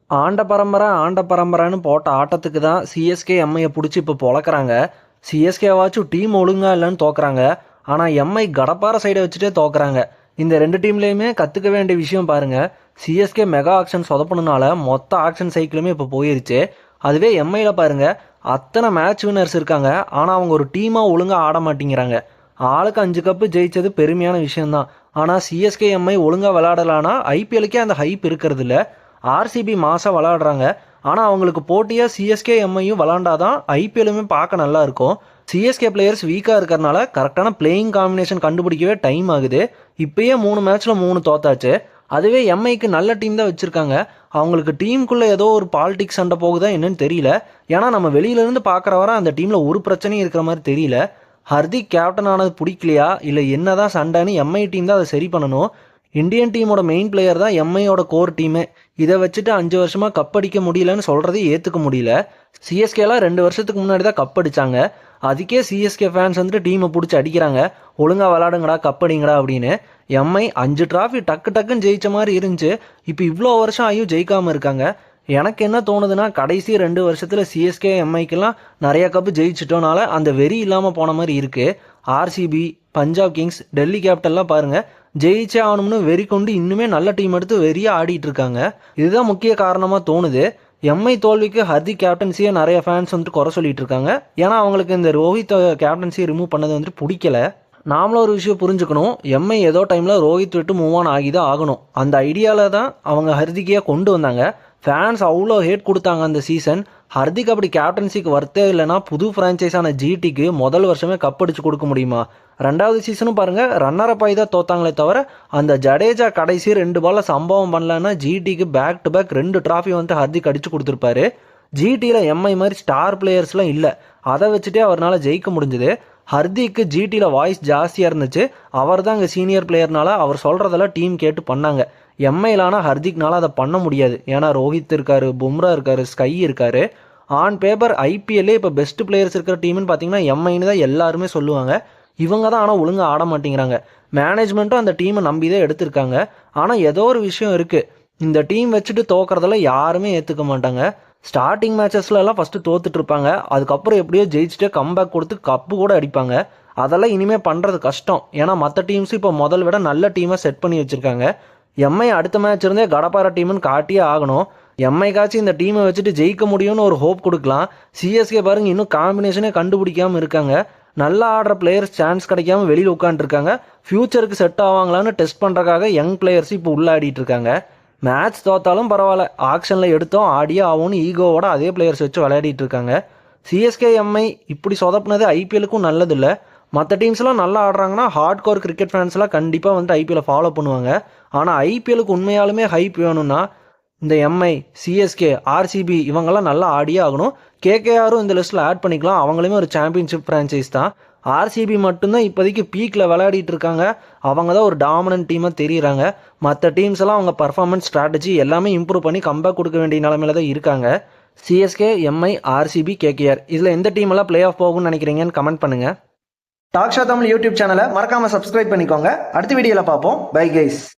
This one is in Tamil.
ஆண்ட பரம்பரைன்னு போட்ட ஆட்டத்துக்கு தான் சிஎஸ்கே எம்ஐயை பிடிச்சி இப்போ பொழக்கிறாங்க. சிஎஸ்கேவாச்சும் டீம் ஒழுங்கா இல்லைன்னு தோக்குறாங்க. ஆனால் எம்ஐ கடப்பார சைடை வச்சுட்டே தோக்குறாங்க. இந்த ரெண்டு டீம்லேயுமே கற்றுக்க வேண்டிய விஷயம் பாருங்கள். சிஎஸ்கே மெகா ஆக்ஷன் சொதப்பணுனால மொத்த ஆக்ஷன் சைக்கிளுமே இப்போ போயிருச்சு. அதுவே எம்ஐயில் பாருங்கள், அத்தனை மேட்ச் வின்னர்ஸ் இருக்காங்க. ஆனால் அவங்க ஒரு டீமாக ஒழுங்காக ஆட மாட்டேங்கிறாங்க. ஆளுக்கு 5 கப்பு ஜெயிச்சது பெருமையான விஷயம்தான். ஆனால் சிஎஸ்கே எம்ஐ ஒழுங்காக விளையாடலான்னா ஐபிஎலுக்கே அந்த ஹைப் இருக்கிறது இல்லை. ஆர்சிபி மாதம் விளாடுறாங்க. ஆனால் அவங்களுக்கு போட்டியாக சிஎஸ்கே எம்ஐயும் விளாண்டாதான் ஐபிஎல்லுமே பார்க்க நல்லா இருக்கும். சிஎஸ்கே பிளேயர்ஸ் வீக்காக இருக்கிறனால கரெக்டான பிளேயிங் காம்பினேஷன் கண்டுபிடிக்கவே டைம் ஆகுது. இப்பயே 3 மேட்ச்சில் 3 தோத்தாச்சு. அதுவே எம்ஐக்கு நல்ல டீம் தான் வச்சுருக்காங்க. அவங்களுக்கு டீமுக்குள்ளே ஏதோ ஒரு பாலிடிக்ஸ் சண்டை போகுதா என்னன்னு தெரியல. ஏன்னா நம்ம வெளியிலேருந்து பார்க்குற வர அந்த டீமில் ஒரு பிரச்சனையும் இருக்கிற மாதிரி தெரியல. ஹர்திக் கேப்டன் ஆனது பிடிக்கலையா இல்லை என்ன தான் சண்டைன்னு எம்ஐ டீம் தான் அதை சரி பண்ணணும். இந்தியன் டீமோட மெயின் பிளேயர் தான் எம்ஐயோட கோர் டீமே. இதை வச்சுட்டு 5 வருஷமாக கப் அடிக்க முடியலன்னு சொல்கிறதே ஏற்றுக்க முடியல. சிஎஸ்கேலாம் 2 வருஷத்துக்கு முன்னாடி தான் கப் அடித்தாங்க. அதுக்கே சிஎஸ்கே ஃபேன்ஸ் வந்துட்டு டீமை பிடிச்சி அடிக்கிறாங்க. ஒழுங்காக விளாடுங்கடா, கப் அடிங்கடா அப்படின்னு. எம்ஐ 5 டிராஃபி டக்குன்னு ஜெயிச்ச மாதிரி இருந்துச்சு. இப்போ இவ்வளோ வருஷம் ஆகியும் ஜெயிக்காமல் இருக்காங்க. எனக்கு என்ன தோணுதுன்னா, கடைசி 2 வருஷத்தில் சிஎஸ்கே எம்ஐக்கெல்லாம் நிறைய கப்பு ஜெயிச்சிட்டோனால அந்த வெறி இல்லாமல் போன மாதிரி இருக்குது. ஆர்சிபி, பஞ்சாப் கிங்ஸ், டெல்லி கேபிட்டல்லாம் பாருங்கள், ஜெயிச்சே ஆகணும்னு வெறி கொண்டு இன்னுமே நல்ல டீம் எடுத்து வெறியாக ஆடிட்டு இருக்காங்க. இதுதான் முக்கிய காரணமாக தோணுது. எம்ஐ தோல்விக்கு ஹர்திக் கேப்டன்சியை நிறைய ஃபேன்ஸ் வந்துட்டு குறை சொல்லிட்டு இருக்காங்க. ஏன்னா அவங்களுக்கு இந்த ரோஹித் கேப்டன்சியை ரிமூவ் பண்ணது வந்துட்டு பிடிக்கல. நாமளும் ஒரு விஷயம் புரிஞ்சுக்கணும். எம்ஐ ஏதோ டைமில் ரோஹித் விட்டு மூவ் ஆன் ஆகி தான் ஆகணும். அந்த ஐடியாவில் தான் அவங்க ஹர்திக்கையாக கொண்டு வந்தாங்க. ஃபேன்ஸ் அவ்வளோ ஹேட் கொடுத்தாங்க அந்த சீசன். ஹர்திக் அப்படி கேப்டன்சிக்கு வர்த்தே இல்லைன்னா புது ஃப்ரான்ச்சைஸான ஜிடிக்கு முதல் வருஷமே கப் அடிச்சு கொடுக்க முடியுமா? 2வது சீசனும் பாருங்கள், ரன்னரப் ஆகி தான் தோத்தாங்களே தவிர அந்த ஜடேஜா கடைசி 2 பாலில் சம்பவம் பண்ணலன்னா ஜிடிக்கு பேக் டு பேக் 2 டிராஃபி வந்து ஹர்திக் அடிச்சு கொடுத்துருப்பாரு. ஜிடியில் எம்ஐ மாதிரி ஸ்டார் பிளேயர்ஸ்லாம் இல்லை. அதை வச்சுட்டே அவரால் ஜெயிக்க முடிஞ்சுது. ஹர்திக்கு ஜிடியில் வாய்ஸ் ஜாஸ்தியாக இருந்துச்சு. அவர் தான் இங்கே சீனியர் பிளேயர்னால அவர் சொல்கிறதெல்லாம் டீம் கேட்டு பண்ணாங்க. எம்ஐலானா ஹர்திக்னால அதை பண்ண முடியாது. ஏன்னா ரோஹித் இருக்கார், பும்ரா இருக்கார், ஸ்கை இருக்கார். ஆன் பேப்பர் ஐபிஎல்லே இப்போ பெஸ்ட் பிளேயர்ஸ் இருக்கிற டீம்னு பார்த்தீங்கன்னா எம்ஐன்னு தான் எல்லாருமே சொல்லுவாங்க. இவங்க தான் ஆனால் ஒழுங்காக ஆட மாட்டேங்கிறாங்க. மேனேஜ்மெண்ட்டும் அந்த டீமை நம்பி தான் எடுத்திருக்காங்க. ஆனால் ஏதோ ஒரு விஷயம் இருக்குது. இந்த டீம் வச்சுட்டு தோக்கிறதெல்லாம் யாருமே ஏற்றுக்க மாட்டாங்க. ஸ்டார்டிங் மேட்சஸ்லாம் ஃபஸ்ட்டு தோத்துட்டு இருப்பாங்க. அதுக்கப்புறம் எப்படியோ ஜெயிச்சுட்டு கம்பேக் கொடுத்து கப்பு கூட அடிப்பாங்க. அதெல்லாம் இனிமேல் பண்ணுறது கஷ்டம். ஏன்னா மற்ற டீம்ஸ் இப்போ முதல் விட நல்ல டீமாக செட் பண்ணி வச்சுருக்காங்க. எம்ஐ அடுத்த மேட்ச் இருந்தே கடப்பார டீம்னு காட்டியே ஆகணும். எம்ஐக்காச்சும் இந்த டீமை வச்சுட்டு ஜெயிக்க முடியும்னு ஒரு ஹோப் கொடுக்கலாம். சிஎஸ்கே பாருங்க, இன்னும் காம்பினேஷனே கண்டுபிடிக்காமல் இருக்காங்க. நல்லா ஆடுற பிளேயர்ஸ் சான்ஸ் கிடைக்காம வெளியில் உட்காந்துருக்காங்க. ஃப்யூச்சருக்கு செட் ஆவாங்களான்னு டெஸ்ட் பண்ணுறக்காக யங் பிளேயர்ஸ் இப்போ உள்ளாடிட்டு இருக்காங்க. மேட்ச் தோத்தாலும் பரவாயில்ல, ஆக்ஷனில் எடுத்தோம் ஆடியே ஆகும்னு ஈகோவோட அதே பிளேயர்ஸ் வச்சு விளையாடிட்டு இருக்காங்க. சிஎஸ்கே எம்ஐ இப்படி சொதப்புனது ஐபிஎலுக்கும் நல்லதில்லை. மற்ற டீம்ஸ்லாம் நல்லா ஆடுறாங்கன்னா ஹார்ட் கோர் கிரிக்கெட் ஃபேன்ஸ்லாம் கண்டிப்பாக வந்து ஐபிஎல்லை ஃபாலோ பண்ணுவாங்க. ஆனால் ஐபிஎலுக்கு உண்மையாலுமே ஹைப் வேணும்னா இந்த எம்ஐ, சிஎஸ்கே, ஆர்சிபி இவங்கெல்லாம் நல்லா ஆடியே ஆகணும். கேகேஆரும் இந்த லிஸ்ட்டில் ஆட் பண்ணிக்கலாம். அவங்களுமே ஒரு சாம்பியன்ஷிப் ஃப்ரான்ச்சைஸ் தான். ஆர்சிபி மட்டும்தான் இப்போதைக்கு பீக்கில் விளையாடிட்டு இருக்காங்க. அவங்க தான் ஒரு டாமினன்ட் டீமாக தெரியுறாங்க. மற்ற டீம்ஸ் எல்லாம் அவங்க பர்ஃபார்மன்ஸ், ஸ்ட்ராட்டஜி எல்லாமே இம்ப்ரூவ் பண்ணி கம்பேக் கொடுக்க வேண்டிய நிலமையில தான் இருக்காங்க. சிஎஸ்கே, எம்ஐ, ஆர்சிபி, கேகேஆர் இதில் எந்த டீம் எல்லாம் பிளே ஆஃப் போகும்னு நினைக்கிறீங்கன்னு கமெண்ட் பண்ணுங்கள். டாக்ஷா தமிழ் யூடியூப் சேனலை மறக்காமல் சப்ஸ்கிரைப் பண்ணிக்கோங்க. அடுத்த வீடியோவில் பார்ப்போம். Bye guys.